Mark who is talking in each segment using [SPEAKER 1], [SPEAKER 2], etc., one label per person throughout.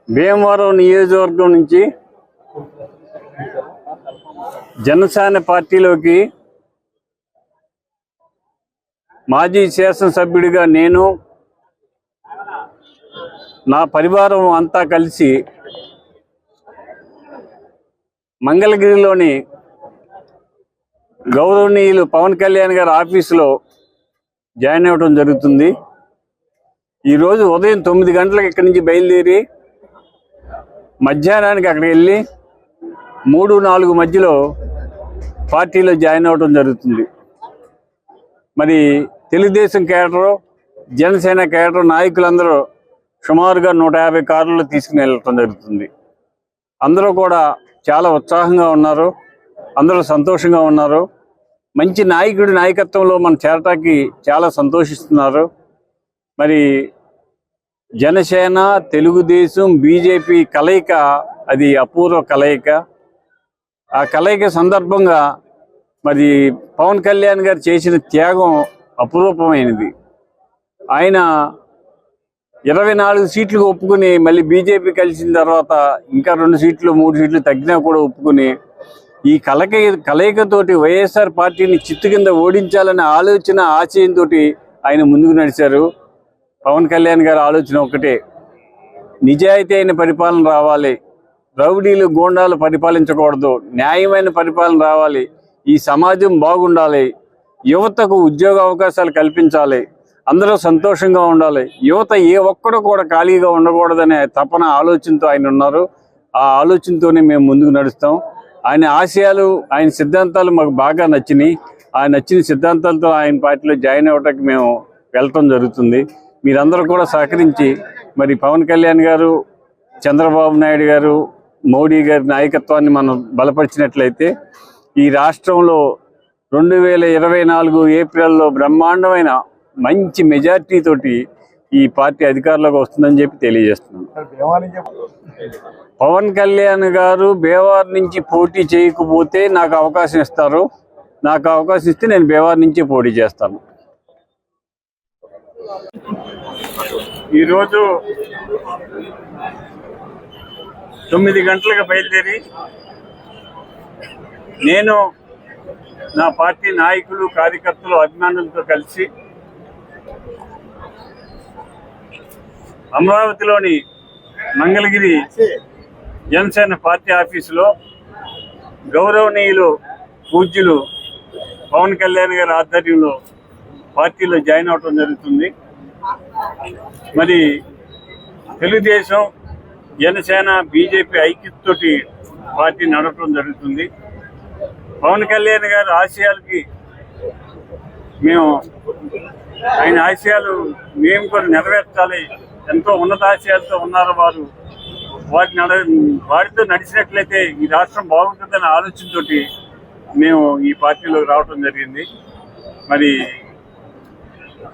[SPEAKER 1] భీమవరం నియోజకవర్గం నుంచి జనసేన పార్టీలోకి మాజీ శాసనసభ్యుడిగా నేను నా పరివారం అంతా కలిసి మంగళగిరిలోని గౌరవనీయులు పవన్ కళ్యాణ్ గారి ఆఫీసులో జాయిన్ అవ్వడం జరుగుతుంది. ఈరోజు ఉదయం 9 గంటలకు ఇక్కడి నుంచి బయలుదేరి మధ్యాహ్నానికి అక్కడికి వెళ్ళి 3-4 మధ్యలో పార్టీలో జాయిన్ అవ్వడం జరుగుతుంది. మరి తెలుగుదేశం కేడరు, జనసేన కేడరు నాయకులందరూ సుమారుగా 150 కార్లలో తీసుకుని వెళ్ళటం జరుగుతుంది. అందరూ కూడా చాలా ఉత్సాహంగా ఉన్నారు, అందరూ సంతోషంగా ఉన్నారు. మంచి నాయకుడి నాయకత్వంలో మనం చేరటానికి చాలా సంతోషిస్తున్నారు. మరి జనసేన, తెలుగుదేశం, బీజేపీ కలయిక అది అపూర్వ కలయిక. ఆ కలయిక సందర్భంగా మరి పవన్ కళ్యాణ్ గారు చేసిన త్యాగం అపురూపమైనది. ఆయన 24 సీట్లు ఒప్పుకుని మళ్ళీ బీజేపీ కలిసిన తర్వాత ఇంకా 2 సీట్లు 3 సీట్లు తగ్గినా కూడా ఒప్పుకుని ఈ కలయికతోటి వైఎస్ఆర్ పార్టీని చిత్తు కింద ఓడించాలనే ఆలోచన, ఆశయంతో ఆయన ముందుకు నడిచారు. పవన్ కళ్యాణ్ గారి ఆలోచన ఒకటే, నిజాయితీ అయిన పరిపాలన రావాలి, రౌడీలు గోండాలు పరిపాలించకూడదు, న్యాయమైన పరిపాలన రావాలి, ఈ సమాజం బాగుండాలి, యువతకు ఉద్యోగ అవకాశాలు కల్పించాలి, అందరూ సంతోషంగా ఉండాలి, యువత ఏ ఒక్కడు కూడా ఖాళీగా ఉండకూడదనే తపన ఆలోచనతో ఆయన ఉన్నారు. ఆ ఆలోచనతోనే మేము ముందుకు నడుస్తాం. ఆయన ఆశయాలు, ఆయన సిద్ధాంతాలు మాకు బాగా నచ్చినాయి. ఆ నచ్చిన సిద్ధాంతాలతో ఆయన పార్టీలో జాయిన్ అవ్వడానికి మేము వెళ్ళటం జరుగుతుంది. మీరందరూ కూడా సహకరించి మరి పవన్ కళ్యాణ్ గారు, చంద్రబాబు నాయుడు గారు, మోడీ గారి నాయకత్వాన్ని మనం బలపరిచినట్లయితే ఈ రాష్ట్రంలో 2024 ఏప్రిల్లో బ్రహ్మాండమైన మంచి మెజార్టీ తోటి ఈ పార్టీ అధికారంలోకి వస్తుందని చెప్పి తెలియజేస్తున్నాను. పవన్ కళ్యాణ్ గారు బేవార్ నుంచి పోటీ చేయకపోతే నాకు అవకాశం ఇస్తారు. నాకు అవకాశం ఇస్తే నేను బేవార్ నుంచి పోటీ చేస్తాను. ఈరోజు 9 గంటలకు బయలుదేరి నేను నా పార్టీ నాయకులు, కార్యకర్తలు, అభిమానులతో కలిసి అమరావతిలోని మంగళగిరి జనసేన పార్టీ ఆఫీసులో గౌరవనీయులు పూజ్యులు పవన్ కళ్యాణ్ గారి ఆధ్వర్యంలో పార్టీలో జాయిన్ అవడం జరుగుతుంది. మరి తెలుగుదేశం, జనసేన, బీజేపీ ఐక్యతతోటి పార్టీ నడపడం జరుగుతుంది. పవన్ కళ్యాణ్ గారి ఆశయాలకి ఆయన ఆశయాలు మేము కూడా నెరవేర్చాలి, ఎంతో ఉన్నతాశయాలతో ఉన్నారు వారు. వాటితో నడిచినట్లయితే ఈ రాష్ట్రం బాగుంటుందనే ఆలోచనతో మేము ఈ పార్టీలోకి రావడం జరిగింది. మరి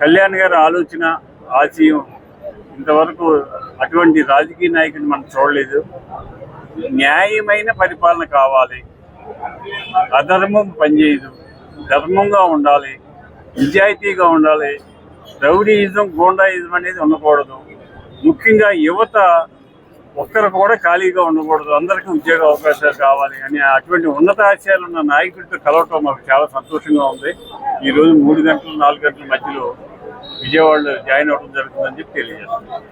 [SPEAKER 1] కళ్యాణ్ గారి ఆలోచన, ఆశయం ఇంతవరకు అటువంటి రాజకీయ నాయకుడిని మనం చూడలేదు. న్యాయమైన పరిపాలన కావాలి, అధర్మం పనిచేయదు, ధర్మంగా ఉండాలి, నిజాయితీగా ఉండాలి, రౌడీయిజం, గోండాయిజం అనేది ఉండకూడదు. ముఖ్యంగా యువత ఒక్కరు కూడా ఖాళీగా ఉండకూడదు, అందరికీ ఉద్యోగ అవకాశాలు కావాలి అని అటువంటి ఉన్నత ఆశయాలు ఉన్న నాయకుడితో కలవటం మాకు చాలా సంతోషంగా ఉంది. ఈరోజు 3 గంటలు 4 గంటల మధ్యలో విజయవాడలో జాయిన్ అవ్వడం జరుగుతుందని చెప్పి తెలియజేస్తున్నాను.